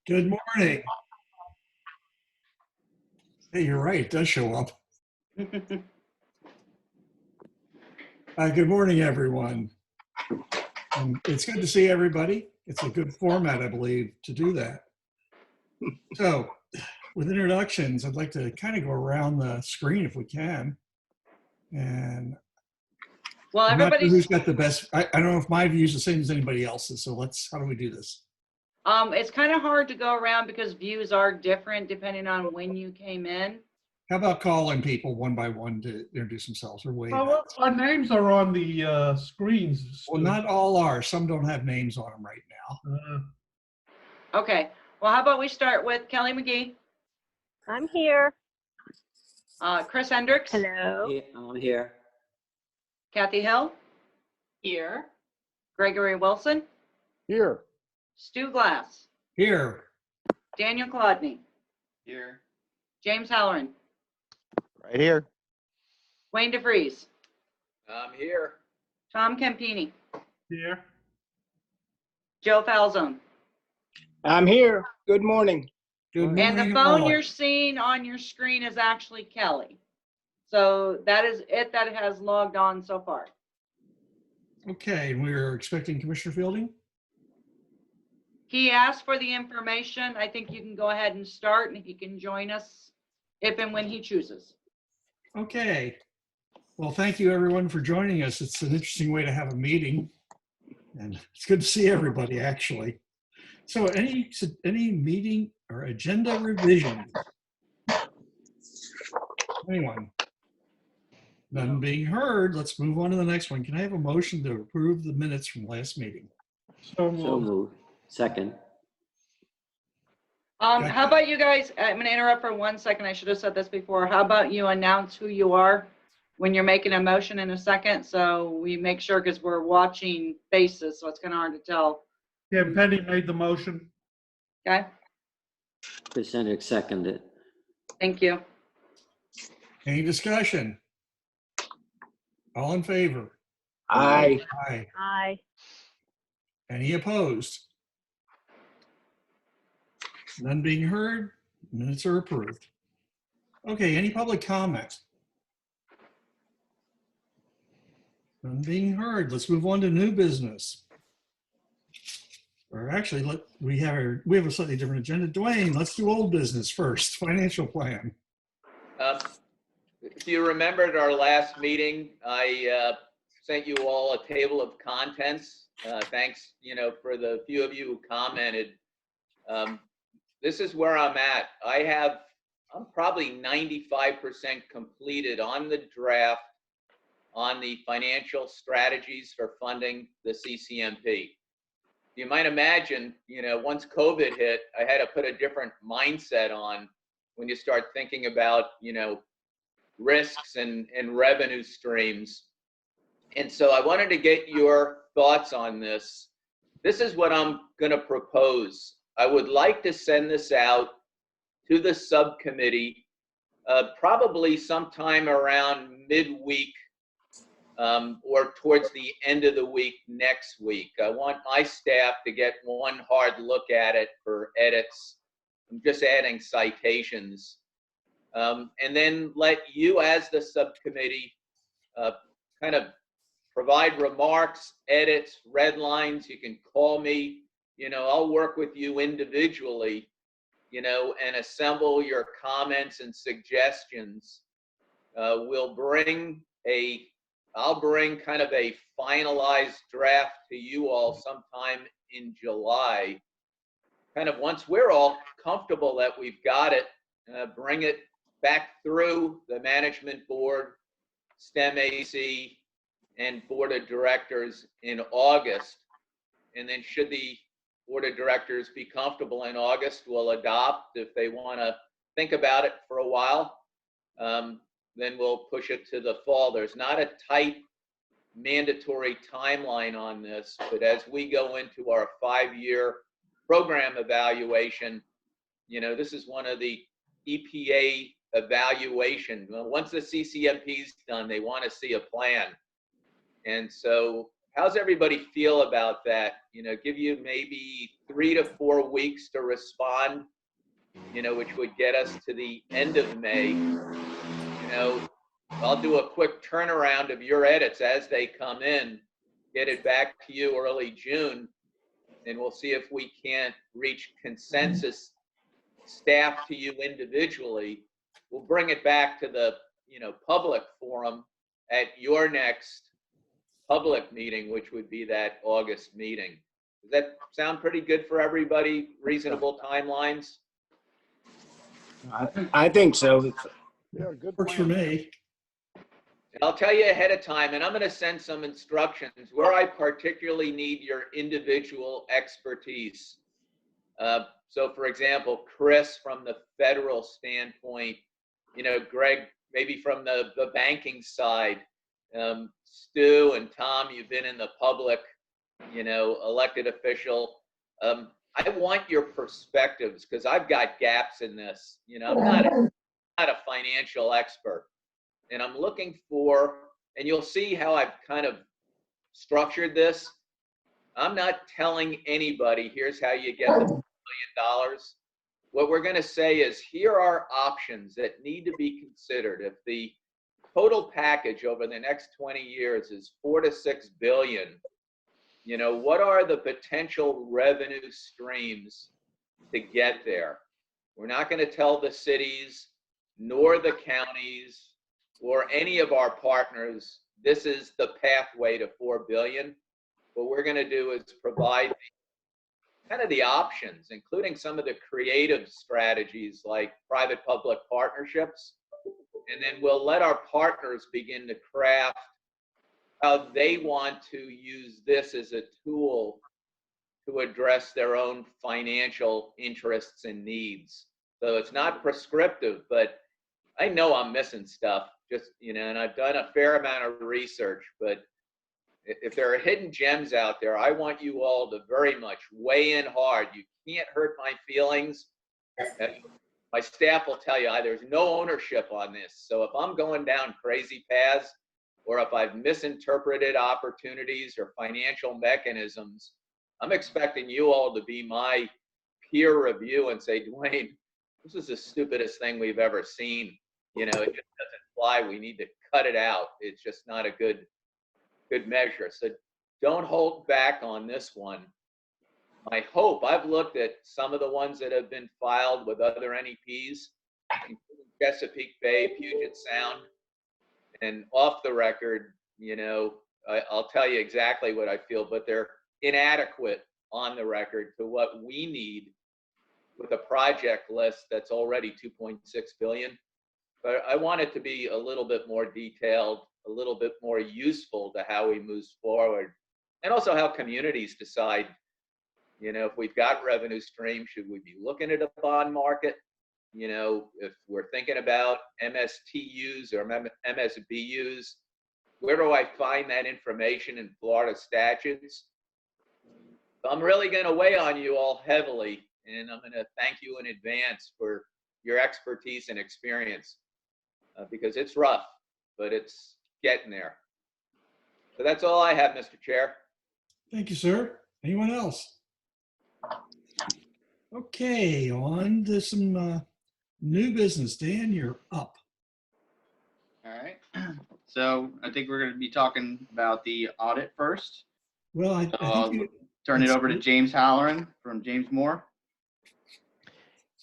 Good morning. Hey, you're right, it does show up. Good morning, everyone. It's good to see everybody. It's a good format, I believe, to do that. So, with introductions, I'd like to kind of go around the screen if we can. And Well, I'm not sure everybody's, who's got the best. I don't know if my view is the same as anybody else's. So how do we do this? it's kind of hard to go around because views are different depending on when you came in. How about calling people one by one to introduce themselves or wave? Well, our names are on the screens. Well, not all are. Some don't have names on them right now. Okay. Well, how about we start with Kelly McGee, I'm here. Chris Hendricks, Hello. Yeah, I'm here. Kathy Hill, Here. Gregory Wilson, Here. Stu Glass, Here. Daniel Kolodny, Here. James Halloran, Right here. Wayne DeVries, I'm here. Tom Campini, Here. Joe Falzone. I'm here. Good morning. Good morning. And the phone all. you're seeing on your screen is actually Kelly. So that is it that has logged on so far. Okay, and we're expecting Commissioner Fielding. He asked for the information. I think you can go ahead and start, and he can join us if and when he chooses. Okay. Well, thank you everyone for joining us. It's an interesting way to have a meeting, and it's good to see everybody actually. So any meeting or agenda revisions? Anyone? None being heard. Let's move on to the next one. Can I have a motion to approve the minutes from last meeting? So So moved. moved. Second. How about you guys, I'm gonna interrupt for 1 second. I should have said this before. How about you announce who you are when you're making a motion in a second? So we make sure, because we're watching faces, so it's kind of hard to tell. Yeah, Penny made the motion. Okay, Chris Hendricks seconded. thank you. Any discussion? All in favor? Aye. Aye. Hi. Any opposed? None being heard, minutes are approved. Okay, any public comment? None being heard. Let's move on to new business. Or actually, we have a slightly different agenda. Dwayne, let's do old business first, financial plan. If you remembered our last meeting, I sent you all a table of contents. Thanks, for the few of you who commented. This is where I'm at. I'm probably 95% completed on the draft on the financial strategies for funding the CCMP. You might imagine, once COVID hit, I had to put a different mindset on when you start thinking about, risks and revenue streams. And so I wanted to get your thoughts on this. This is what I'm going to propose. I would like to send this out to the subcommittee probably sometime around midweek or towards the end of the week next week. I want my staff to get one hard look at it for edits. I'm just adding citations. And then let you as the subcommittee kind of provide remarks, edits, red lines. You can call me, I'll work with you individually, and assemble your comments and suggestions. I'll bring kind of a finalized draft to you all sometime in July. Kind of once we're all comfortable that we've got it, bring it back through the management board, STEM AC, and board of directors in August. And then should the board of directors be comfortable in August, we'll adopt. If they want to think about it for a while, then we'll push it to the fall. There's not a tight mandatory timeline on this, but as we go into our 5-year program evaluation, this is one of the EPA evaluation. Once the CCMP is done, they want to see a plan. And so how's everybody feel about that? Give you maybe 3 to 4 weeks to respond, which would get us to the end of May. I'll do a quick turnaround of your edits as they come in, get it back to you early June, and we'll see if we can't reach consensus staff to you individually. We'll bring it back to the, public forum at your next public meeting, which would be that August meeting. Does that sound pretty good for everybody? Reasonable timelines? I think so. Works for me. And I'll tell you ahead of time, and I'm going to send some instructions where I particularly need your individual expertise. So for example, Chris from the federal standpoint, Greg, maybe from the banking side, Stu and Tom, you've been in the public, elected official. I want your perspectives because I've got gaps in this. I'm not a financial expert. And I'm looking for, and you'll see how I've kind of structured this. I'm not telling anybody, here's how you get the $1 million. What we're going to say is, here are options that need to be considered. If the total package over the next 20 years is $4 to $6 billion, what are the potential revenue streams to get there? We're not going to tell the cities nor the counties or any of our partners, this is the pathway to $4 billion. What we're going to do is provide kind of the options, including some of the creative strategies like private-public partnerships. And then we'll let our partners begin to craft how they want to use this as a tool to address their own financial interests and needs. So it's not prescriptive, but I know I'm missing stuff, and I've done a fair amount of research, but if there are hidden gems out there, I want you all to very much weigh in hard. You can't hurt my feelings. My staff will tell you there's no ownership on this. So if I'm going down crazy paths, or if I've misinterpreted opportunities or financial mechanisms, I'm expecting you all to be my peer review and say, Dwayne, this is the stupidest thing we've ever seen. It just doesn't fly. We need to cut it out. It's just not a good measure. So don't hold back on this one. My hope, I've looked at some of the ones that have been filed with other NEPs, including Chesapeake Bay, Puget Sound, and off the record, I'll tell you exactly what I feel, but they're inadequate on the record to what we need with a project list that's already 2.6 billion. But I want it to be a little bit more detailed, a little bit more useful to how we move forward, and also how communities decide, if we've got revenue stream, should we be looking at a bond market? If we're thinking about MSTUs or MSBUs, where do I find that information in Florida statutes? I'm really going to weigh on you all heavily, and I'm going to thank you in advance for your expertise and experience, because it's rough, but it's getting there. So that's all I have, Mr. Chair. Thank you, sir. Anyone else? Okay, on to some new business. Dan, you're up. All right. So I think we're going to be talking about the audit first. Well, I So think I'll you, turn it over to James Halloran from James Moore.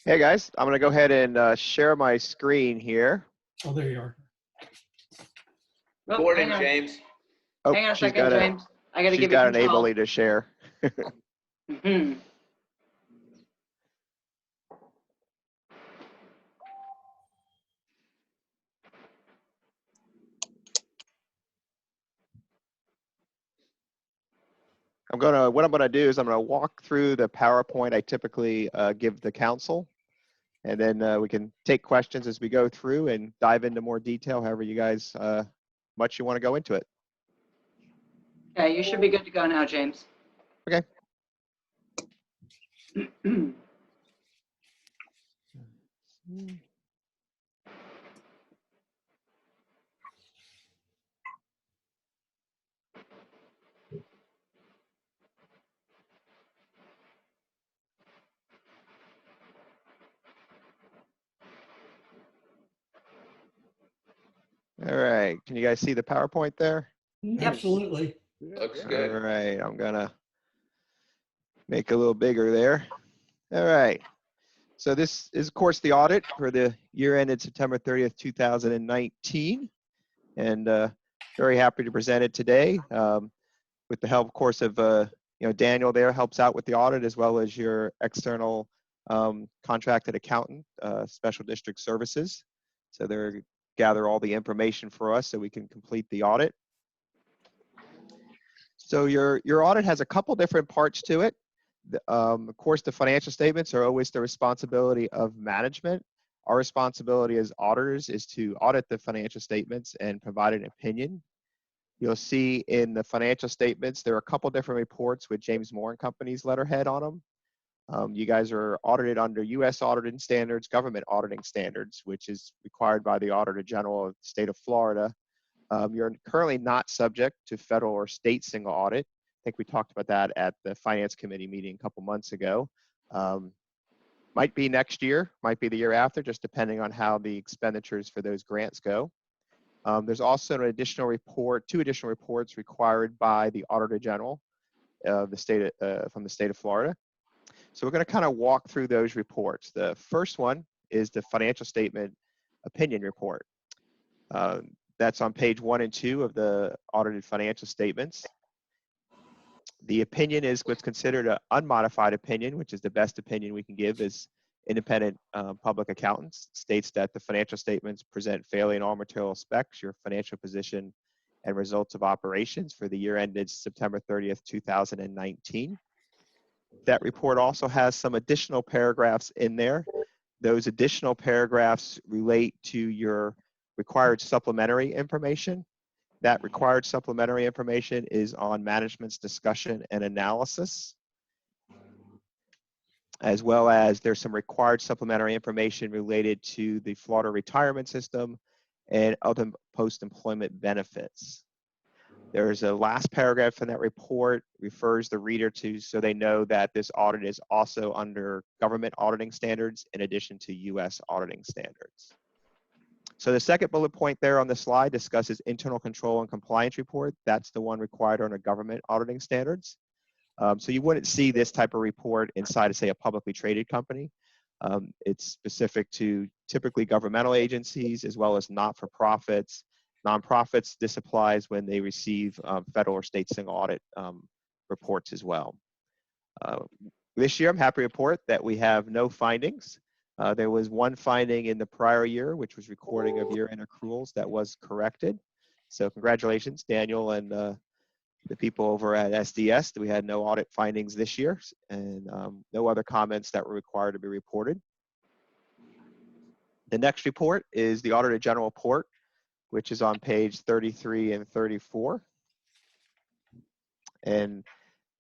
Hey guys, I'm going to go ahead and share my screen here. oh, there you are. Oh, Morning, hang on. James. Oh, Hang on a she's second, got James. I got to she's give you got an control. ability to share. Mhm. What I'm gonna do is I'm gonna walk through the PowerPoint I typically give the council, and then we can take questions as we go through and dive into more detail, however you guys much you want to go into it. Okay, you should be good to go now, James. Okay. All right, can you guys see the PowerPoint there? Absolutely. Looks All good. right, I'm gonna make it a little bigger there. All right. So this is, of course, the audit for the year ended September 30th, 2019. And very happy to present it today with the help, of course, of Daniel there helps out with the audit, as well as your external contracted accountant, Special District Services. So they're gather all the information for us so we can complete the audit. So your audit has a couple different parts to it. Of course, the financial statements are always the responsibility of management. Our responsibility as auditors is to audit the financial statements and provide an opinion. You'll see in the financial statements, there are a couple different reports with James Moore and Company's letterhead on them. You guys are audited under U.S. auditing standards, government auditing standards, which is required by the Auditor General of the state of Florida. You're currently not subject to federal or state single audit. I think we talked about that at the Finance Committee meeting a couple months ago. Might be next year, might be the year after, just depending on how the expenditures for those grants go. There's also an additional report, 2 additional reports required by the Auditor General of the state from the state of Florida. So we're going to kind of walk through those reports. The first one is the financial statement opinion report. That's on page 1 and 2 of the audited financial statements. The opinion is what's considered an unmodified opinion, which is the best opinion we can give as independent public accountants. States that the financial statements present fairly in all material aspects, your financial position and results of operations for the year ended September 30th, 2019. That report also has some additional paragraphs in there. Those additional paragraphs relate to your required supplementary information. That required supplementary information is on management's discussion and analysis, as well as there's some required supplementary information related to the Florida retirement system and other post-employment benefits. There's a last paragraph in that report refers the reader to so they know that this audit is also under government auditing standards in addition to U.S. auditing standards. So the second bullet point there on the slide discusses internal control and compliance report. That's the one required under government auditing standards. So you wouldn't see this type of report inside of, say, a publicly traded company. It's specific to typically governmental agencies as well as not-for-profits. Nonprofits, this applies when they receive federal or state single audit reports as well. This year, I'm happy to report that we have no findings. There was one finding in the prior year, which was recording of year-end accruals that was corrected. So congratulations, Daniel and the people over at SDS. We had no audit findings this year and no other comments that were required to be reported. The next report is the Auditor General report, which is on page 33 and 34. And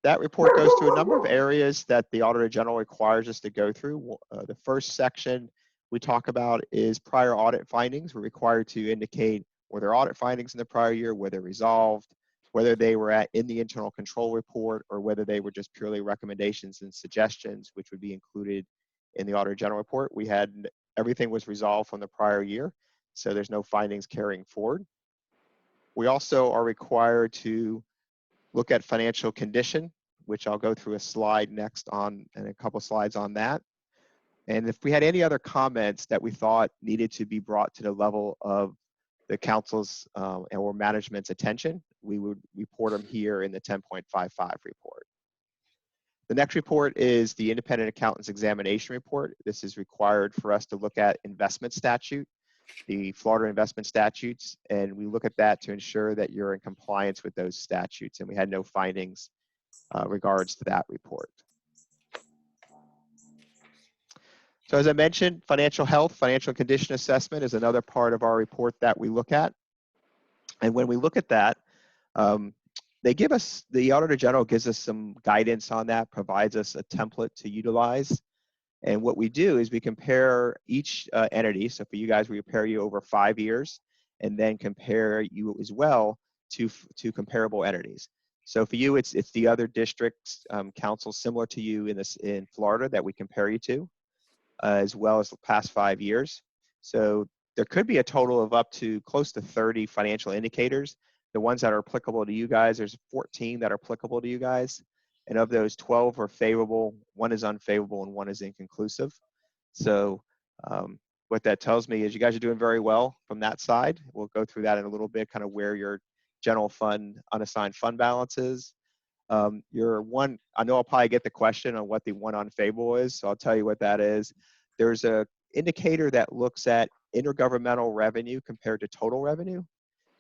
that report goes through a number of areas that the Auditor General requires us to go through. The first section we talk about is prior audit findings. We're required to indicate were there audit findings in the prior year, were they resolved, whether they were in the internal control report, or whether they were just purely recommendations and suggestions, which would be included in the Auditor General report. We had everything was resolved from the prior year, so there's no findings carrying forward. We also are required to look at financial condition, which I'll go through a slide next on, and a couple slides on that. And if we had any other comments that we thought needed to be brought to the level of the council's or management's attention, we would report them here in the 10.55 report. The next report is the Independent Accountant's Examination Report. This is required for us to look at investment statute, the Florida investment statutes, and we look at that to ensure that you're in compliance with those statutes, and we had no findings regards to that report. So as I mentioned, financial health, financial condition assessment is another part of our report that we look at. And when we look at that, they give us, the Auditor General gives us some guidance on that, provides us a template to utilize. And what we do is we compare each entity. So for you guys, we compare you over 5 years and then compare you as well to comparable entities. So for you, it's the other districts, councils similar to you in Florida that we compare you to, as well as the past 5 years. So there could be a total of up to close to 30 financial indicators. The ones that are applicable to you guys, there's 14 that are applicable to you guys. And of those, 12 are favorable, 1 is unfavorable, and 1 is inconclusive. So what that tells me is you guys are doing very well from that side. We'll go through that in a little bit, kind of where your general fund, unassigned fund balance is. Your one, I know I'll probably get the question on what the one unfavorable is, so I'll tell you what that is. There's a indicator that looks at intergovernmental revenue compared to total revenue.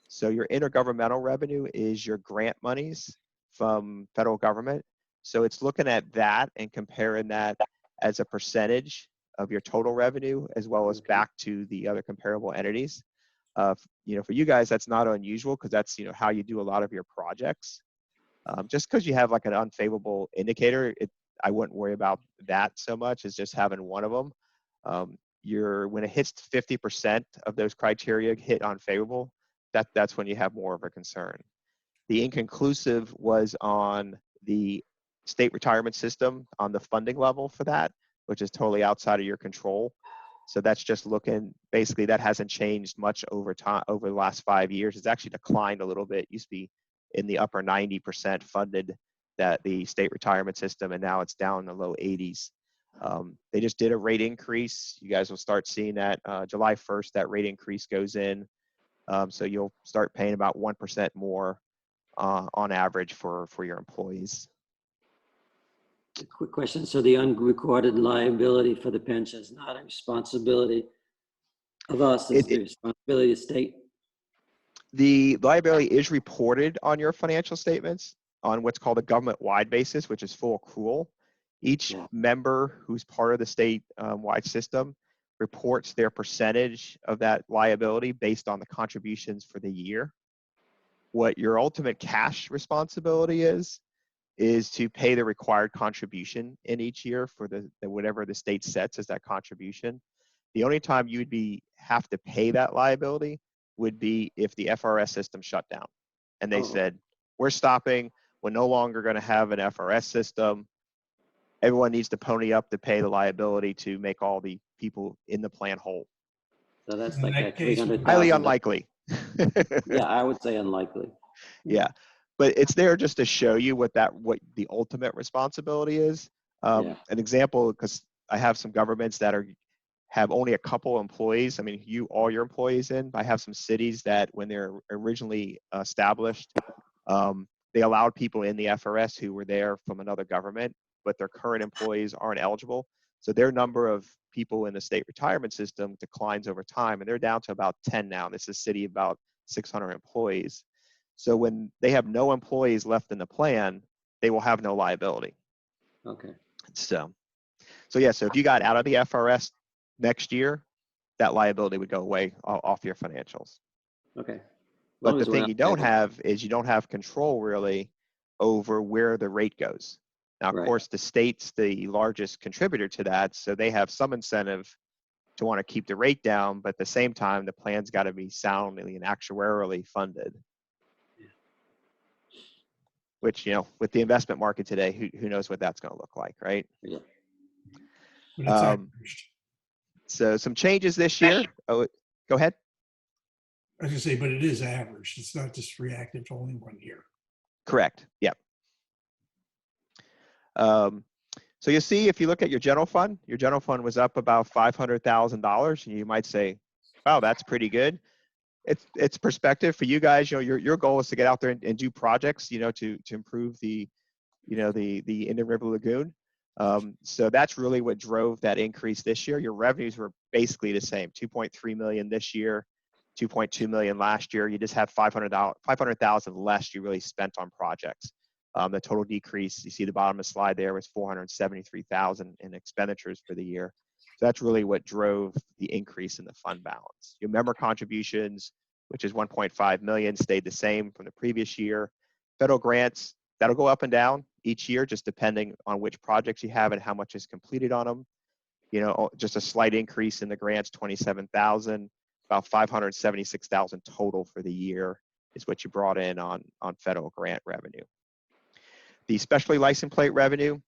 So your intergovernmental revenue is your grant monies from federal government. So it's looking at that and comparing that as a percentage of your total revenue, as well as back to the other comparable entities. You know, for you guys, that's not unusual because that's, you know, how you do a lot of your projects. Just because you have like an unfavorable indicator, I wouldn't worry about that so much as just having one of them. When it hits 50% of those criteria hit unfavorable, that's when you have more of a concern. The inconclusive was on the state retirement system on the funding level for that, which is totally outside of your control. So that's just looking, basically that hasn't changed much over time, over the last 5 years. It's actually declined a little bit. It used to be in the upper 90% funded, that the state retirement system, and now it's down in the low 80s. They just did a rate increase. You guys will start seeing that July 1st, that rate increase goes in. So you'll start paying about 1% more on average for your employees. A quick question. So the unrecorded liability for the pension is not a responsibility of us, it's the responsibility of the state? The liability is reported on your financial statements on what's called a government-wide basis, which is full accrual. Each member who's part of the state-wide system reports their percentage of that liability based on the contributions for the year. What your ultimate cash responsibility is to pay the required contribution in each year for the whatever the state sets as that contribution. The only time you would have to pay that liability would be if the FRS system shut down and they said, we're stopping, we're no longer going to have an FRS system. Everyone needs to pony up to pay the liability to make all the people in the plan whole. So that's In like that a case, 300,000. Highly unlikely. Yeah, I would say unlikely. Yeah, but it's there just to show you what the ultimate responsibility is. Yeah. An example, because I have some governments that have only a couple employees. I mean, all your employees in. I have some cities that when they're originally established, they allowed people in the FRS who were there from another government, but their current employees aren't eligible. So their number of people in the state retirement system declines over time, and they're down to about 10 now. This is a city of about 600 employees. So when they have no employees left in the plan, they will have no liability. Okay. So yeah, so if you got out of the FRS next year, that liability would go away off your financials. Okay. But the thing you don't have is you don't have control really over where the rate goes. Now, of course, the state's the largest contributor to that, so they have some incentive to want to keep the rate down, but at the same time, the plan's got to be soundly and actuarially funded. Which, you know, with the investment market today, who knows what that's going to look like, right? Yeah. But it's averaged. So some changes this year. Oh, go ahead. I was going to say, but it is averaged. It's not just reactive to only 1 year. Correct. Yep. So you see, if you look at your general fund was up about $500,000, and you might say, "Wow, that's pretty good." It's perspective for you guys. You know, your goal is to get out there and do projects, you know, to improve the Indian River Lagoon. So that's really what drove that increase this year. Your revenues were basically the same, 2.3 million this year, 2.2 million last year. You just had 500,000 less you really spent on projects. The total decrease, you see the bottom of the slide there, was 473,000 in expenditures for the year. So that's really what drove the increase in the fund balance. Your member contributions, which is 1.5 million, stayed the same from the previous year. Federal grants, that'll go up and down each year, just depending on which projects you have and how much is completed on them. You know, just a slight increase in the grants, 27,000, about 576,000 total for the year is what you brought in on federal grant revenue. The specialty license plate revenue,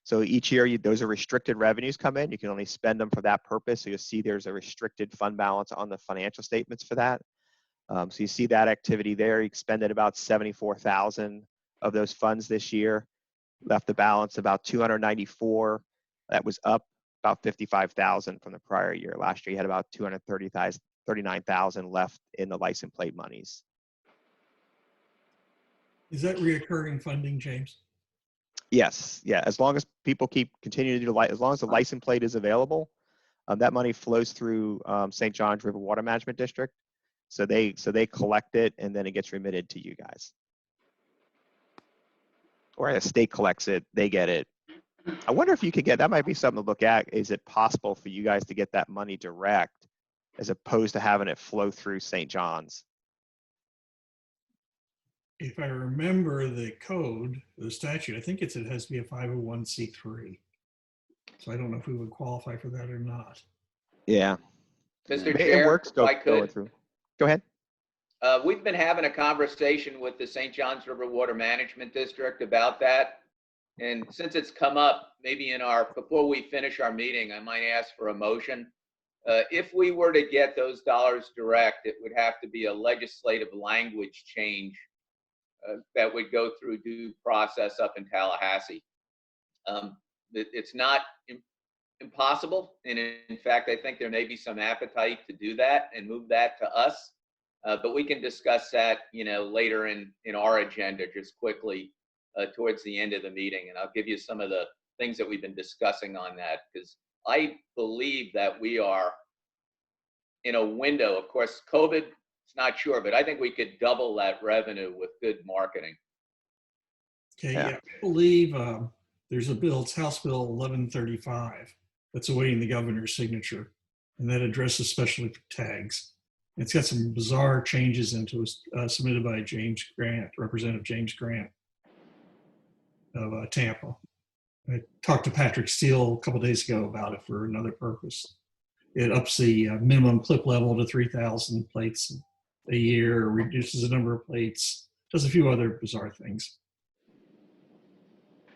So each year, those are restricted revenues come in. You can only spend them for that purpose. So you'll see there's a restricted fund balance on the financial statements for that. So you see that activity there. You expended about 74,000 of those funds this year, left the balance about 294. That was up about 55,000 from the prior year. Last year, you had about 239,000 left in the license plate monies. Is that reoccurring funding, James? Yes, yeah. As long as people continue to do as long as the license plate is available, that money flows through St. John's River Water Management District. So they collect it and then it gets remitted to you guys. Or the state collects it, they get it. I wonder if you could get, that might be something to look at. Is it possible for you guys to get that money direct as opposed to having it flow through St. John's? If I remember the code, the statute, I think it has to be a 501c3. So I don't know if we would qualify for that or not. Yeah. Mr. It Chair, works if I going could, through. Go ahead. we've been having a conversation with the St. John's River Water Management District about that. And since it's come up, maybe before we finish our meeting, I might ask for a motion. If we were to get those dollars direct, it would have to be a legislative language change that would go through due process up in Tallahassee. It's not impossible. And in fact, I think there may be some appetite to do that and move that to us. But we can discuss that, later in our agenda just quickly towards the end of the meeting. And I'll give you some of the things that we've been discussing on that, because I believe that we are in a window. Of course, COVID, it's not sure, but I think we could double that revenue with good marketing. Okay, Yeah. yeah. I believe there's a bill, it's House Bill 1135, that's awaiting the governor's signature, and that addresses specialty tags. It's got some bizarre changes into it, submitted by James Grant, Representative James Grant of Tampa. I talked to Patrick Steele a couple days ago about it for another purpose. It ups the minimum clip level to 3,000 plates a year, reduces the number of plates, does a few other bizarre things.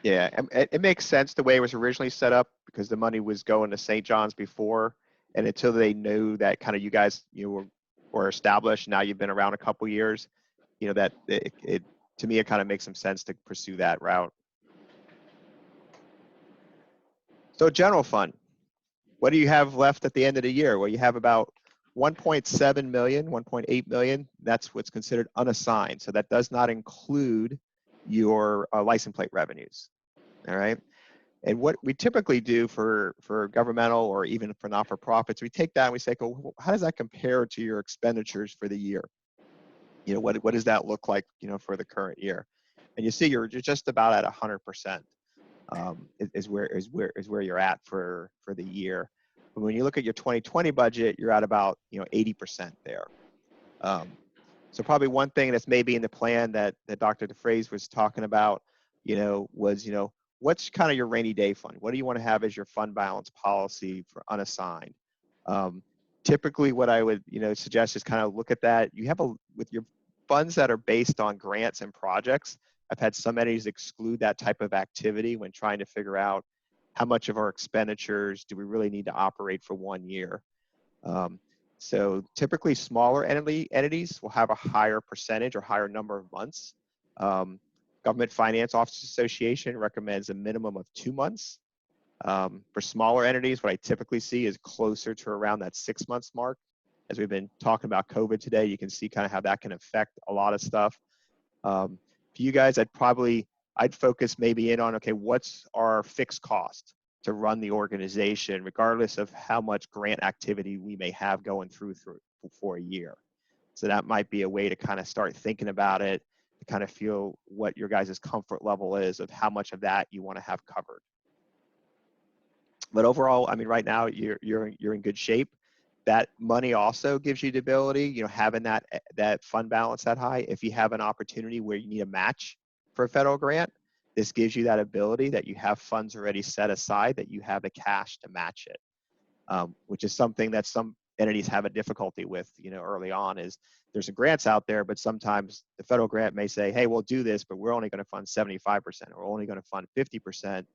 Yeah, it makes sense the way it was originally set up because the money was going to St. John's before, and until they knew that kind of you guys were established, now you've been around a couple years, that it to me it kind of makes some sense to pursue that route. So general fund, what do you have left at the end of the year? Well, you have about 1.7 million, 1.8 million. That's what's considered unassigned. So that does not include your license plate revenues. All right. And what we typically do for governmental or even for not-for-profits, we take that and we say, well, how does that compare to your expenditures for the year? What does that look like, for the current year? And you see you're just about at 100%. Is where you're at for the year. But when you look at your 2020 budget, you're at about 80% there. So probably one thing that's maybe in the plan that Dr. DeFrays was talking about, was what's kind of your rainy day fund? What do you want to have as your fund balance policy for unassigned? Typically, what I would suggest is kind of look at that. You have with your funds that are based on grants and projects. I've had some entities exclude that type of activity when trying to figure out how much of our expenditures do we really need to operate for 1 year. So typically smaller entities will have a higher percentage or higher number of months. Government Finance Officers Association recommends a minimum of 2 months. For smaller entities, what I typically see is closer to around that 6 months mark. As we've been talking about COVID today, you can see kind of how that can affect a lot of stuff. For you guys, I'd focus maybe in on, okay, what's our fixed cost to run the organization, regardless of how much grant activity we may have going through for a year. So that might be a way to kind of start thinking about it, to kind of feel what your guys' comfort level is of how much of that you want to have covered. But overall, I mean, right now you're in good shape. That money also gives you the ability, having that fund balance that high. If you have an opportunity where you need a match for a federal grant, this gives you that ability that you have funds already set aside, that you have the cash to match it, which is something that some entities have a difficulty with, early on. Is there's some grants out there, but sometimes the federal grant may say, hey, we'll do this, but we're only going to fund 75%, or we're only going to fund 50%.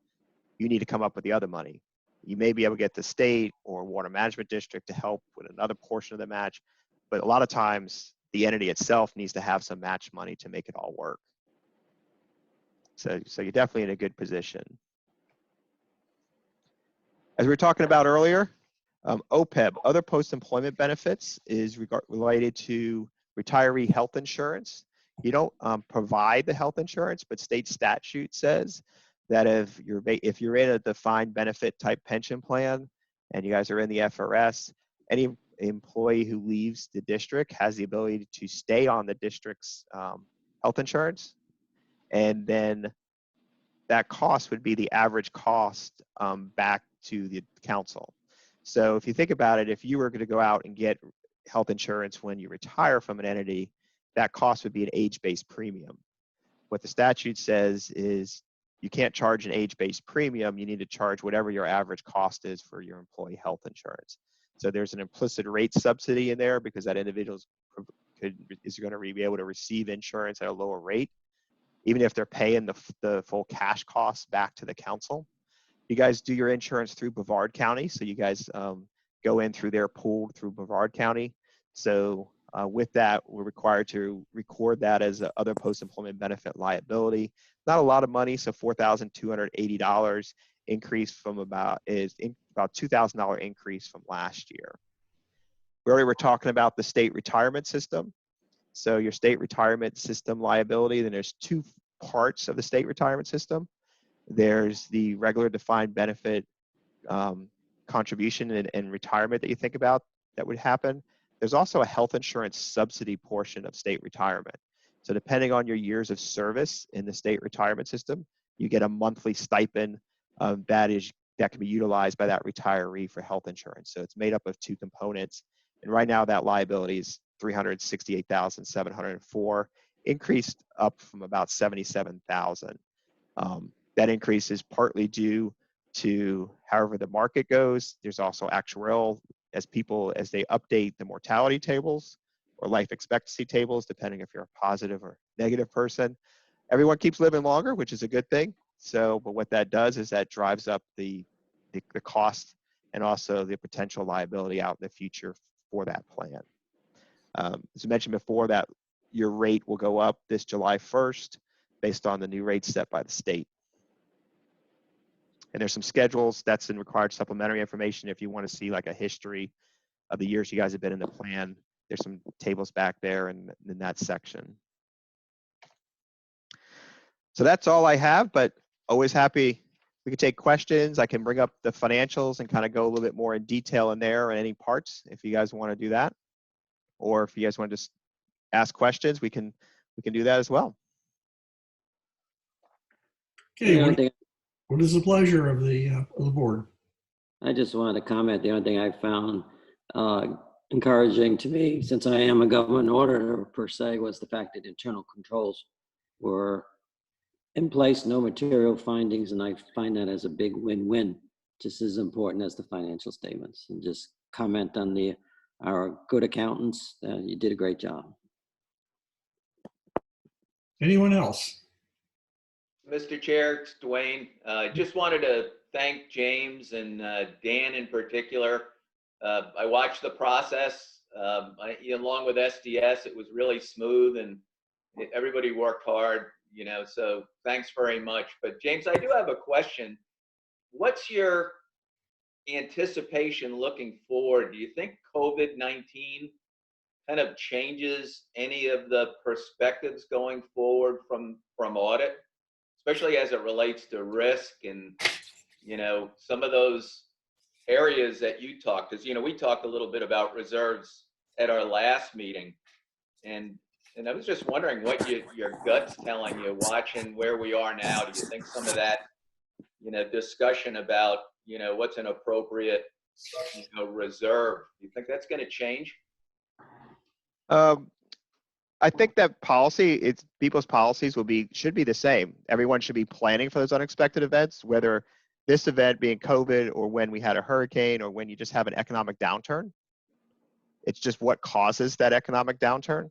you need to come up with the other money. You may be able to get the state or water management district to help with another portion of the match, but a lot of times the entity itself needs to have some match money to make it all work. So you're definitely in a good position. As we were talking about earlier, OPEB, other post-employment benefits, is related to retiree health insurance. You don't provide the health insurance, but state statute says that if you're in a defined benefit type pension plan and you guys are in the FRS, any employee who leaves the district has the ability to stay on the district's health insurance, and then that cost would be the average cost back to the council. So if you think about it, if you were going to go out and get health insurance when you retire from an entity, that cost would be an age-based premium. What the statute says is you can't charge an age-based premium. You need to charge whatever your average cost is for your employee health insurance. So there's an implicit rate subsidy in there because that individual is going to be able to receive insurance at a lower rate, even if they're paying the full cash costs back to the council. You guys do your insurance through Brevard County, so you guys go in through their pool through Brevard County. So with that, we're required to record that as a other post-employment benefit liability. Not a lot of money, so $4,280 increase from about $2,000 increase from last year. We already were talking about the state retirement system. So your state retirement system liability, then there's two parts of the state retirement system. There's the regular defined benefit contribution and retirement that you think about that would happen. There's also a health insurance subsidy portion of state retirement. So depending on your years of service in the state retirement system, you get a monthly stipend that can be utilized by that retiree for health insurance. So it's made up of two components. And right now that liability is $368,704, increased up from about $77,000. That increase is partly due to however the market goes. There's also actuarial as they update the mortality tables or life expectancy tables, depending if you're a positive or negative person. Everyone keeps living longer, which is a good thing. So, but what that does is that drives up the cost and also the potential liability out in the future for that plan. As I mentioned before, that your rate will go up this July 1st based on the new rates set by the state. And there's some schedules that's in required supplementary information if you want to see like a history of the years you guys have been in the plan. There's some tables back there in that section. So that's all I have, but always happy. We can take questions. I can bring up the financials and kind of go a little bit more in detail in there and any parts if you guys want to do that. Or if you guys want to just ask questions, we can do that as well. Okay, what is the pleasure of the board? I just wanted to comment. The only thing I found encouraging to me, since I am a government auditor per se, was the fact that internal controls were in place, no material findings, and I find that as a big win-win, just as important as the financial statements. And just comment on our good accountants. You did a great job. Anyone else? Mr. Chair, it's Dwayne. Just wanted to thank James and Dan in particular. I watched the process along with SDS. It was really smooth and everybody worked hard, so thanks very much. But James, I do have a question. What's your anticipation looking forward? Do you think COVID-19 kind of changes any of the perspectives going forward from audit? Especially as it relates to risk and, some of those areas that you talked, because, we talked a little bit about reserves at our last meeting. And I was just wondering what your gut's telling you, watching where we are now. Do you think some of that, discussion about, what's an appropriate, reserve, do you think that's going to change? I think that people's policies should be the same. Everyone should be planning for those unexpected events, whether this event being COVID or when we had a hurricane or when you just have an economic downturn. It's just what causes that economic downturn,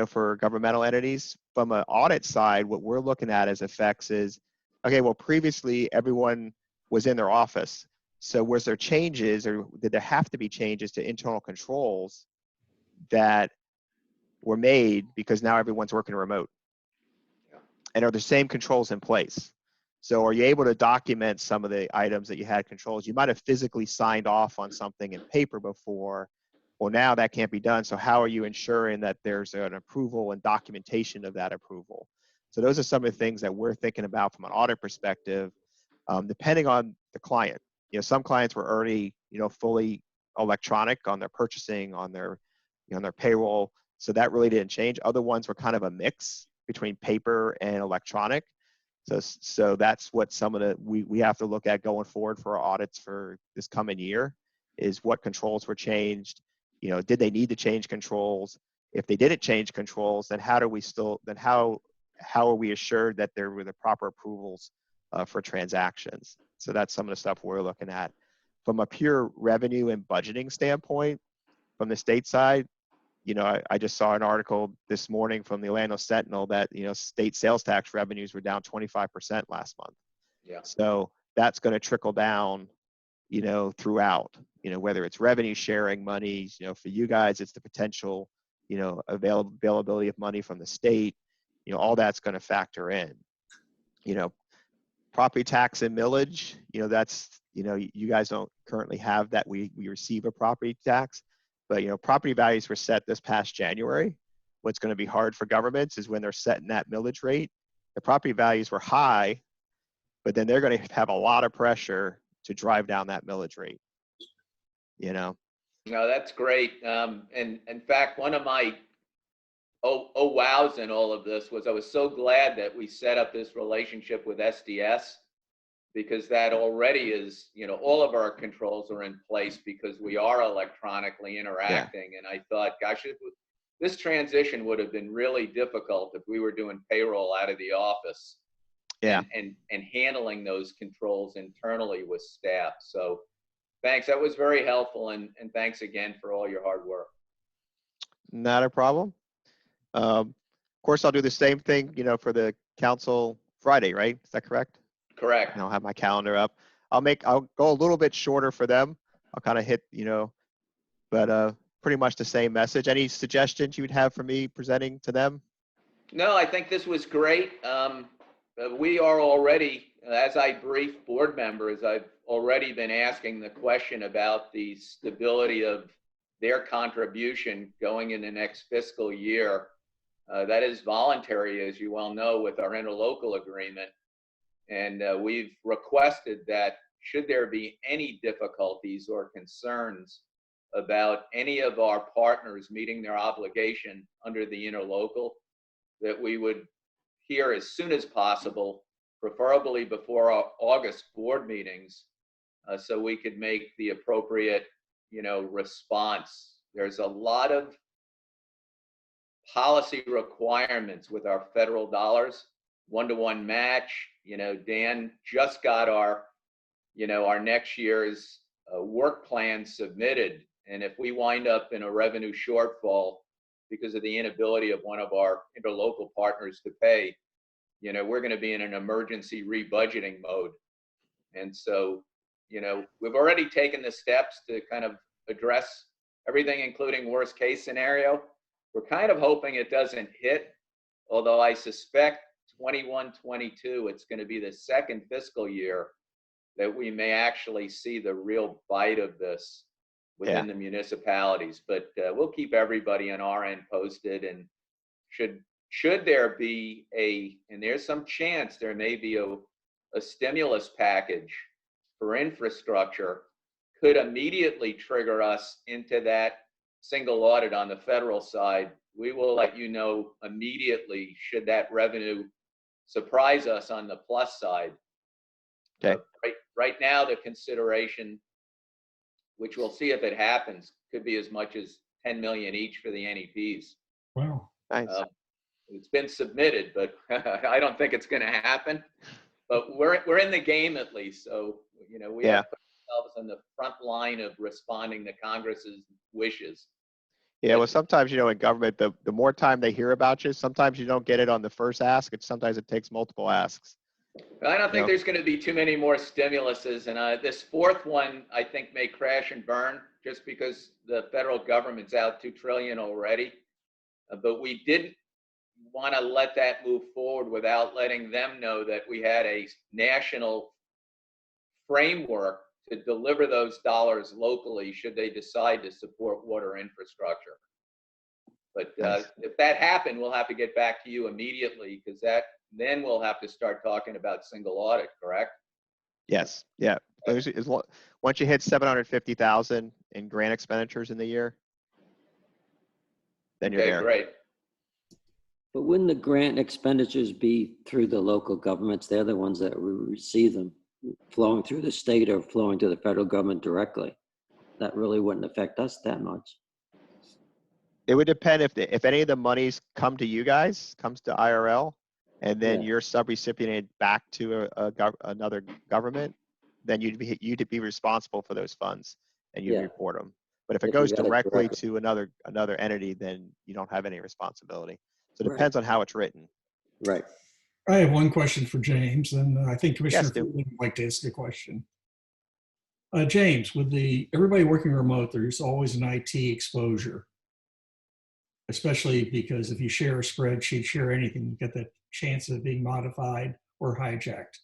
for governmental entities. From an audit side, what we're looking at as effects is okay, well, previously everyone was in their office. So was there changes, or did there have to be changes to internal controls that were made because now everyone's working remote? And are the same controls in place? So are you able to document some of the items that you had controls? You might have physically signed off on something in paper before. Well, now that can't be done. So how are you ensuring that there's an approval and documentation of that approval? So those are some of the things that we're thinking about from an audit perspective, depending on the client. You know, some clients were already, fully electronic on their purchasing, on their payroll. So that really didn't change. Other ones were kind of a mix between paper and electronic. So that's what some of the, we have to look at going forward for our audits for this coming year, is what controls were changed. Did they need to change controls? If they didn't change controls, then how are we assured that there were the proper approvals for transactions? So that's some of the stuff we're looking at. From a pure revenue and budgeting standpoint, from the state side, I just saw an article this morning from the Orlando Sentinel that, state sales tax revenues were down 25% last month. Yeah. So that's going to trickle down, throughout, whether it's revenue sharing money, for you guys, it's the potential, availability of money from the state, all that's going to factor in, property tax and millage, that's, you guys don't currently have that. We receive a property tax. But, property values were set this past January. What's going to be hard for governments is when they're setting that millage rate. The property values were high, but then they're going to have a lot of pressure to drive down that millage rate. No, that's great. And in fact, one of my wows in all of this was I was so glad that we set up this relationship with SDS, because that already is, all of our controls are in place because we are electronically interacting. And I thought, gosh, this transition would have been really difficult if we were doing payroll out of the office. Yeah. And handling those controls internally with staff. So thanks. That was very helpful. And thanks again for all your hard work. Not a problem. Of course, I'll do the same thing, for the council Friday, right? Is that correct? Correct. And I'll have my calendar up. I'll go a little bit shorter for them. I'll kind of hit, but pretty much the same message. Any suggestions you would have for me presenting to them? No, I think this was great. We are already, as I brief board members, I've already been asking the question about the stability of their contribution going in the next fiscal year. That is voluntary, as you well know, with our interlocal agreement. And we've requested that should there be any difficulties or concerns about any of our partners meeting their obligation under the interlocal, that we would hear as soon as possible, preferably before our August board meetings, so we could make the appropriate, response. There's a lot of policy requirements with our federal dollars, one-to-one match. Dan just got our next year's work plan submitted. And if we wind up in a revenue shortfall because of the inability of one of our interlocal partners to pay, we're going to be in an emergency rebudgeting mode. And so, we've already taken the steps to kind of address everything, including worst case scenario. We're kind of hoping it doesn't hit, although I suspect 21-22, it's going to be the second fiscal year that we may actually see the real bite of this within the municipalities. But we'll keep everybody on our end posted. And should there be and there's some chance there may be a stimulus package for infrastructure, could immediately trigger us into that single audit on the federal side. We will let you know immediately should that revenue surprise us on the plus side. Okay. Right now, the consideration, which we'll see if it happens, could be as much as 10 million each for the NEPs. Wow. Nice. It's been submitted, but I don't think it's going to happen. But we're in the game at least, so we have put ourselves on the front line of responding to Congress's wishes. Yeah, well, sometimes, in government, the more time they hear about you, sometimes you don't get it on the first ask, and sometimes it takes multiple asks. I don't think No. there's going to be too many more stimuluses, and this fourth one I think may crash and burn just because the federal government's out $2 trillion already. But we didn't want to let that move forward without letting them know that we had a national framework to deliver those dollars locally should they decide to support water infrastructure. But Nice. if that happened, we'll have to get back to you immediately because then we'll have to start talking about single audit, correct? Yes, yeah. Once you hit 750,000 in grant expenditures in the year, then you're Okay, there. great. But wouldn't the grant expenditures be through the local governments? They're the ones that receive them, flowing through the state or flowing to the federal government directly. That really wouldn't affect us that much. It would depend if any of the monies come to you guys, comes to IRL, and then Yeah. you're sub-recipiented back to another government, then you'd be responsible for those funds and you'd Yeah. report them. But if it If you goes got it directly directly. to another entity, then you don't have any responsibility. So it Right. depends on how it's written. Right. I have one question for James, and I think Commissioner Yes, Stu. Fielding would like to ask a question. James, with everybody working remote, there's always an IT exposure, especially because if you share a spreadsheet, share anything, you get that chance of it being modified or hijacked.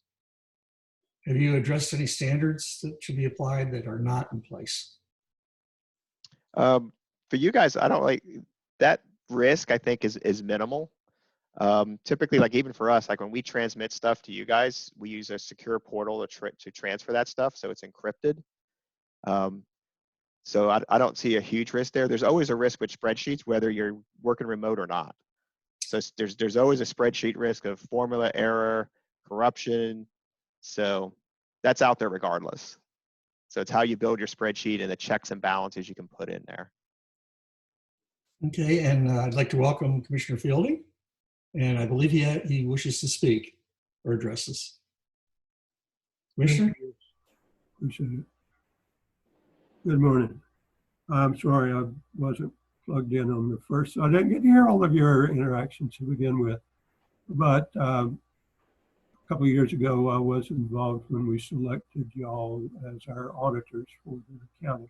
Have you addressed any standards that should be applied that are not in place? For you guys, I don't like that risk. I think is minimal. Typically, like even for us, like when we transmit stuff to you guys, we use a secure portal to transfer that stuff, so it's encrypted. So I don't see a huge risk there. There's always a risk with spreadsheets, whether you're working remote or not. So there's always a spreadsheet risk of formula error, corruption. So that's out there regardless. So it's how you build your spreadsheet and the checks and balances you can put in there. Okay, and I'd like to welcome Commissioner Fielding, and I believe he wishes to speak or address us. Commissioner? Appreciate it. Good morning. I'm sorry I wasn't plugged in on the first, so I didn't get to hear all of your interactions to begin with. But a couple of years ago, I was involved when we selected y'all as our auditors for the county.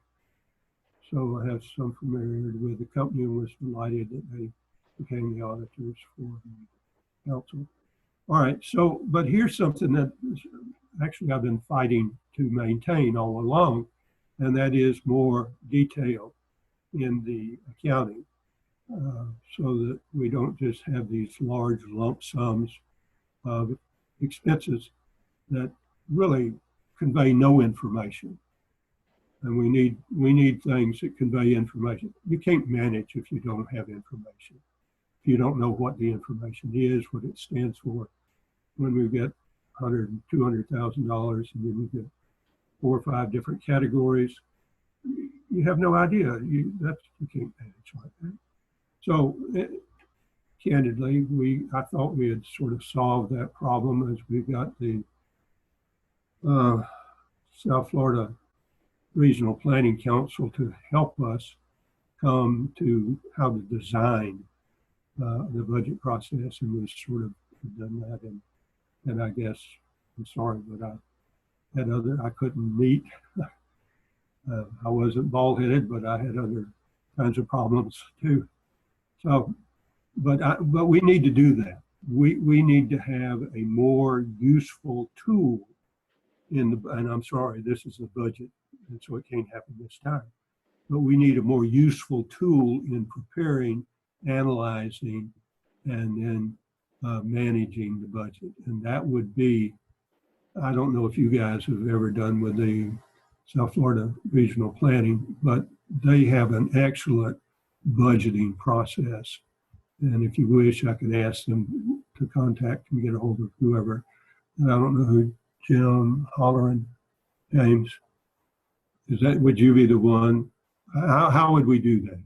So I have some familiarity with the company and was delighted that they became the auditors for the council. All right, so, but here's something that actually I've been fighting to maintain all along, and that is more detail in the accounting so that we don't just have these large lump sums of expenses that really convey no information. And we need things that convey information. You can't manage if you don't have information. If you don't know what the information is, what it stands for. When we get $100,000 and $200,000 and then we get 4 or 5 different categories, you have no idea. You can't manage like that. So candidly, I thought we had sort of solved that problem as we got the South Florida Regional Planning Council to help us come to how to design the budget process, and we sort of done that. And I guess, I'm sorry, but I couldn't meet. I wasn't bald-headed, but I had other kinds of problems too. So, but we need to do that. We need to have a more useful tool and I'm sorry, this is a budget, and so it can't happen this time. But we need a more useful tool in preparing, analyzing, and then managing the budget. And that would be, I don't know if you guys have ever done with the South Florida Regional Planning, but they have an excellent budgeting process. And if you wish, I could ask them to contact and get a hold of whoever. And I don't know who, Jim Holleran, James. Would you be the one? How would we do that?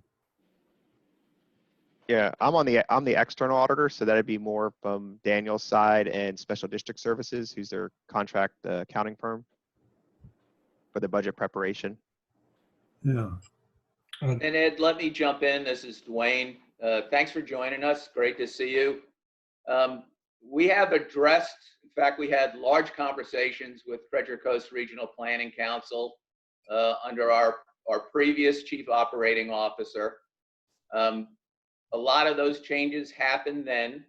Yeah, I'm the external auditor, so that'd be more from Daniel's side and Special District Services, who's their contract accounting firm for the budget preparation. Yeah. And Ed, let me jump in. This is Dwayne. Thanks for joining us. Great to see you. We have addressed In fact, we had large conversations with Treasure Coast Regional Planning Council under our previous chief operating officer. A lot of those changes happened then.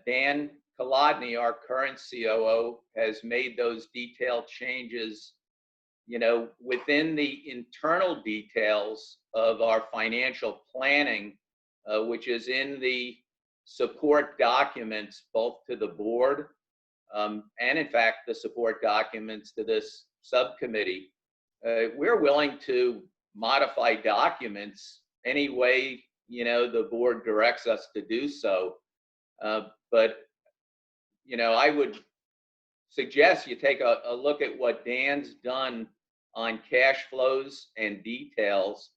Dan Kolodny, our current COO, has made those detailed changes, within the internal details of our financial planning, which is in the support documents, both to the board and in fact, the support documents to this subcommittee. We're willing to modify documents any way, the board directs us to do so. But, I would suggest you take a look at what Dan's done on cash flows and details.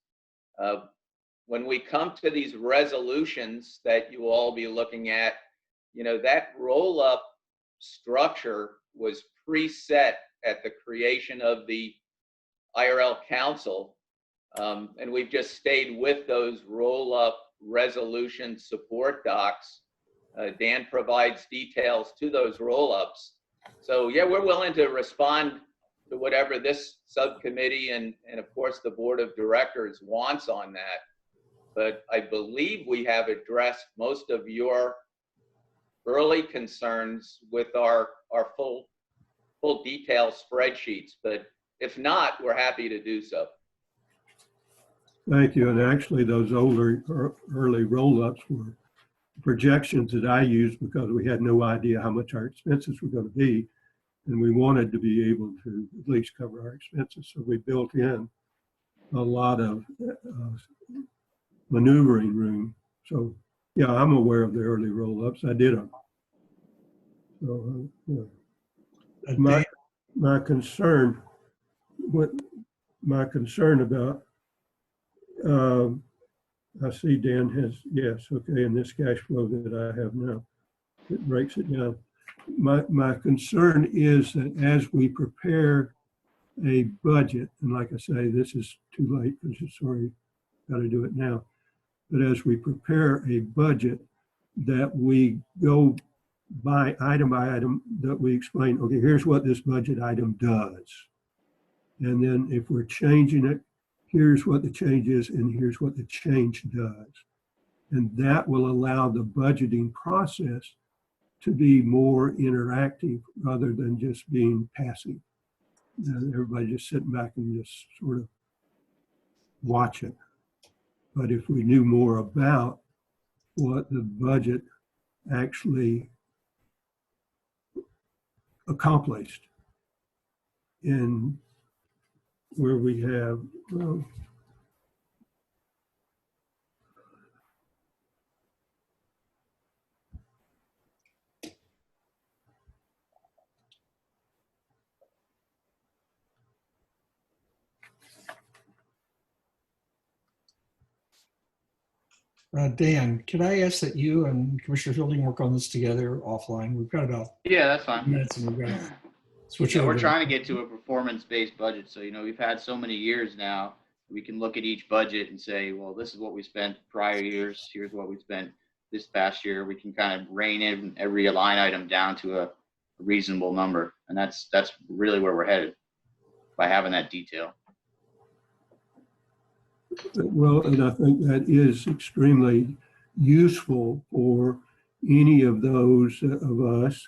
When we come to these resolutions that you will all be looking at, that roll-up structure was preset at the creation of the IRL Council. And we've just stayed with those roll-up resolution support docs. Dan provides details to those roll-ups. So yeah, we're willing to respond to whatever this subcommittee and of course the board of directors wants on that. But I believe we have addressed most of your early concerns with our full detail spreadsheets. But if not, we're happy to do so. Thank you. And actually, those early roll-ups were projections that I used because we had no idea how much our expenses were going to be. And we wanted to be able to at least cover our expenses. So we built in a lot of maneuvering room. So yeah, I'm aware of the early roll-ups. I did them. So yeah. My concern about, I see Dan has, yes, okay, in this cash flow that I have now, it breaks it down. My concern is that as we prepare a budget, and like I say, this is too late because it's already got to do it now. But as we prepare a budget, that we go by item, that we explain, okay, here's what this budget item does. And then if we're changing it, here's what the change is, and here's what the change does. And that will allow the budgeting process to be more interactive rather than just being passive. Everybody just sitting back and just sort of watch it. But if we knew more about what the budget actually accomplished in where we have, well, Dan, can I ask that you and Commissioner Fielding work on this together offline? We've got about Yeah, that's fine. minutes and we've got to switch Yeah, over. we're trying to get to a performance-based budget. So, we've had so many years now, we can look at each budget and say, well, this is what we spent prior years. Here's what we spent this past year. We can kind of rein in every line item down to a reasonable number. And that's really where we're headed by having that detail. well, and I think that is extremely useful for any of those of us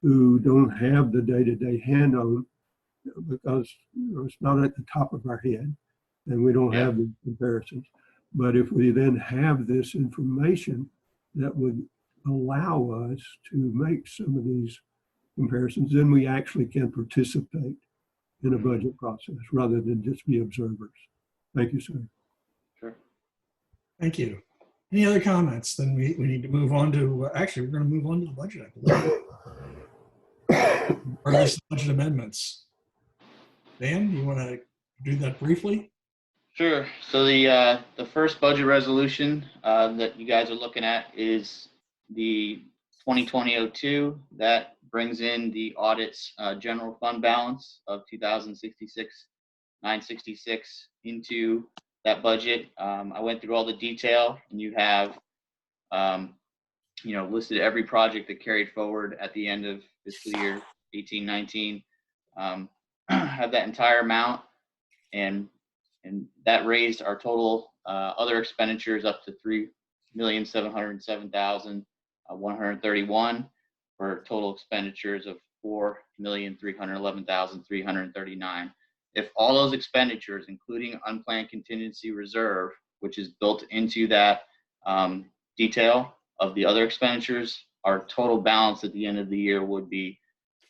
who don't have the day-to-day hand on, because it's not at the top of our head and we don't have the comparisons. But if we then have this information, that would allow us to make some of these comparisons, then we actually can participate in a budget process rather than just be observers. Thank you, sir. Sure. Thank you. Any other comments? Then we need to move on to, actually, we're going to move on to the budget, I believe. Or at least the budget amendments. Dan, you want to do that briefly? Sure. So the first budget resolution that you guys are looking at is the 2020-02. That brings in the audit's general fund balance of $2,066,966 into that budget. I went through all the detail, and you have listed every project that carried forward at the end of fiscal year 18-19. Have that entire amount, and that raised our total other expenditures up to $3,707,131 for total expenditures of $4,311,339. If all those expenditures, including unplanned contingency reserve, which is built into that detail of the other expenditures, our total balance at the end of the year would be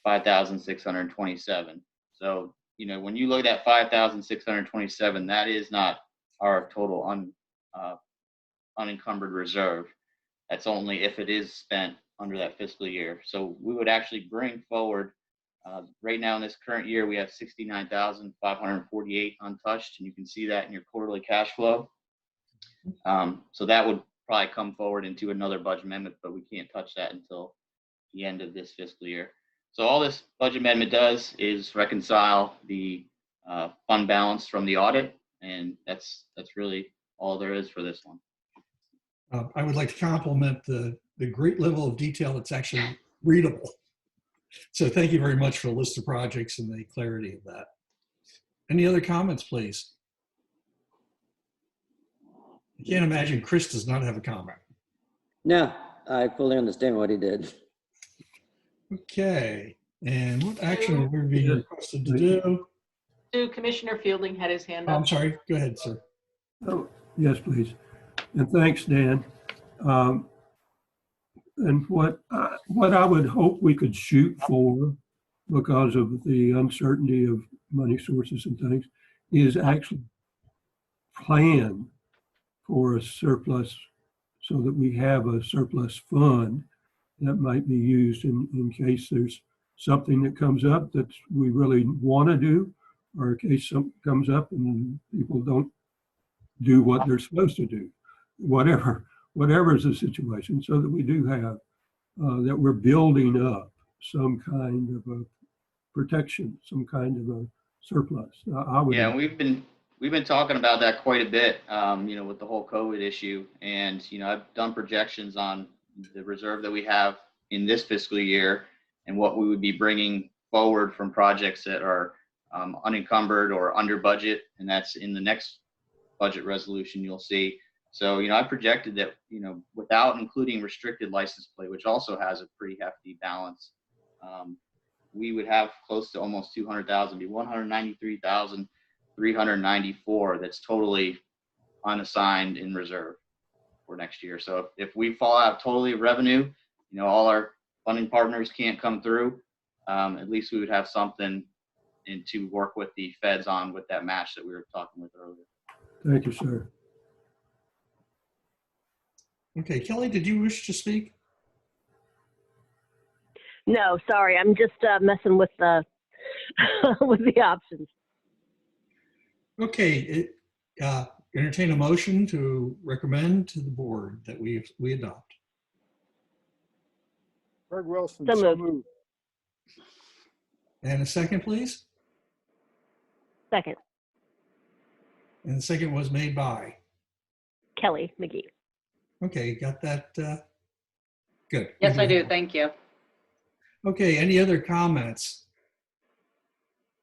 5,627. So, when you look at that 5,627, that is not our total unencumbered reserve. That's only if it is spent under that fiscal year. So we would actually bring forward, right now in this current year, we have 69,548 untouched, and you can see that in your quarterly cash flow. So that would probably come forward into another budget amendment, but we can't touch that until the end of this fiscal year. So all this budget amendment does is reconcile the fund balance from the audit, and that's really all there is for this one. I would like to compliment the great level of detail that's actually readable. So thank you very much for the list of projects and the clarity of that. Any other comments, please? I can't imagine Chris does not have a comment. No, I fully understand what he did. Okay, and what action are we being requested to do? Commissioner Fielding had his hand Oh, up. I'm sorry, go ahead, sir. Oh, yes, please. And thanks, Dan. And what I would hope we could shoot for, because of the uncertainty of money sources and things, is actually plan for a surplus so that we have a surplus fund that might be used in case there's something that comes up that we really want to do, or in case something comes up and people don't do what they're supposed to do, whatever is the situation, so that we do have, that we're building up some kind of a protection, some kind of a surplus. Yeah, we've been talking about that quite a bit, with the whole COVID issue. And, I've done projections on the reserve that we have in this fiscal year and what we would be bringing forward from projects that are unencumbered or under budget. And that's in the next budget resolution you'll see. So, I projected that, without including restricted license plate, which also has a pretty hefty balance, we would have close to almost 200,000, be 193,394 that's totally unassigned in reserve for next year. So if we fall out totally of revenue, all our funding partners can't come through, at least we would have something to work with the feds on with that match that we were talking with earlier. Thank you, sir. Okay, Kelly, did you wish to speak? No, sorry, I'm just messing with the with the options. Okay, entertain a motion to recommend to the board that we adopt. Greg Wilson, So so moved. moved. And a second, please. Second, And the second was made by. Kelly McGee. Okay, got that. Good. Yes, I do. Thank you. Okay, any other comments?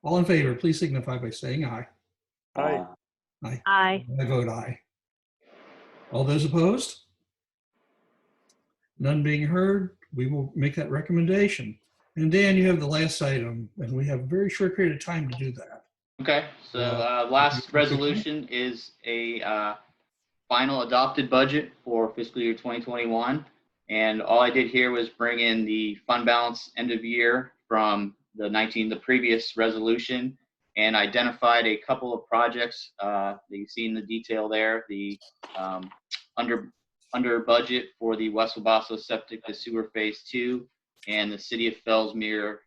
All in favor, please signify by saying aye. Aye. Aye. Aye. I vote aye. All those opposed? None being heard, we will make that recommendation. And Dan, you have the last item, and we have a very short period of time to do that. Okay, so last resolution is a final adopted budget for fiscal year 2021. And all I did here was bring in the fund balance end of year from the previous resolution, and identified a couple of projects that you see in the detail there. The under budget for the West Wabasso Septic to Sewer Phase 2, and the City of Fellsmere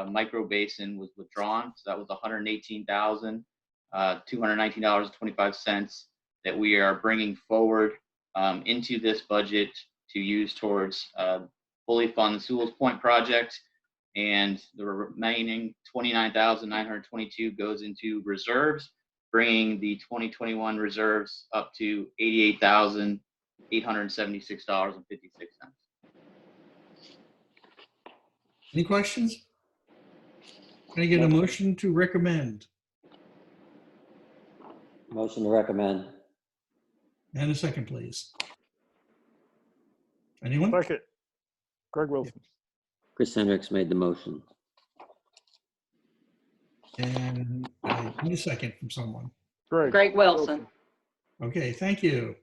micro basin was withdrawn. So that was $118,219.25 that we are bringing forward into this budget to use towards fully fund the Sewell's Point project, and the remaining $29,922 goes into reserves, bringing the 2021 reserves up to $88,876.56. Any questions? Can I get a motion to recommend Motion to recommend. and a second, please? Anyone? Second. Greg Wilson. Chris Hendricks made the motion. And I need a second from someone. Greg Wilson. Okay, thank you.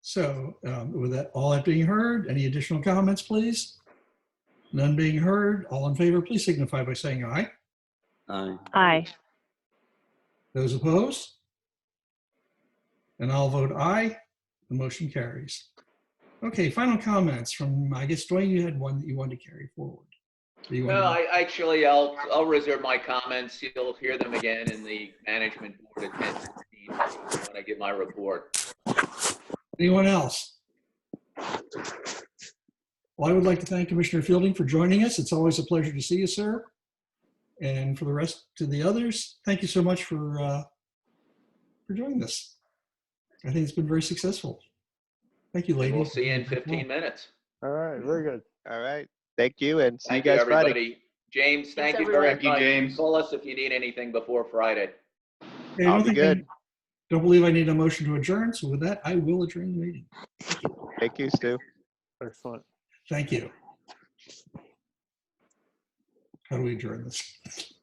So with that, all that being heard, any additional comments, please? None being heard, all in favor, please signify by saying aye. Aye. Aye. Those opposed? And I'll vote aye. The motion carries. Okay, final comments from, I guess, Dwayne, you had one that you wanted to carry forward. Do you want No, to- I'll reserve my comments. You'll hear them again in the management board at 10:15 when I give my report. Anyone else? Well, I would like to thank Commissioner Fielding for joining us. It's always a pleasure to see you, sir. And for the rest to the others, thank you so much for joining us. I think it's been very successful. Thank you, And ladies. we'll see you in 15 minutes. All right, very good. All right. Thank you, and see you Thank you, guys Friday. everybody. James, thank Thanks, you very everyone. much. Thank you, James. Call us if you need anything before Friday. Okay, I'll be good. Don't believe I need a motion to adjourn. So with that, I will adjourn the meeting. Thank you, Stu. Excellent. Thank you. How do we adjourn this?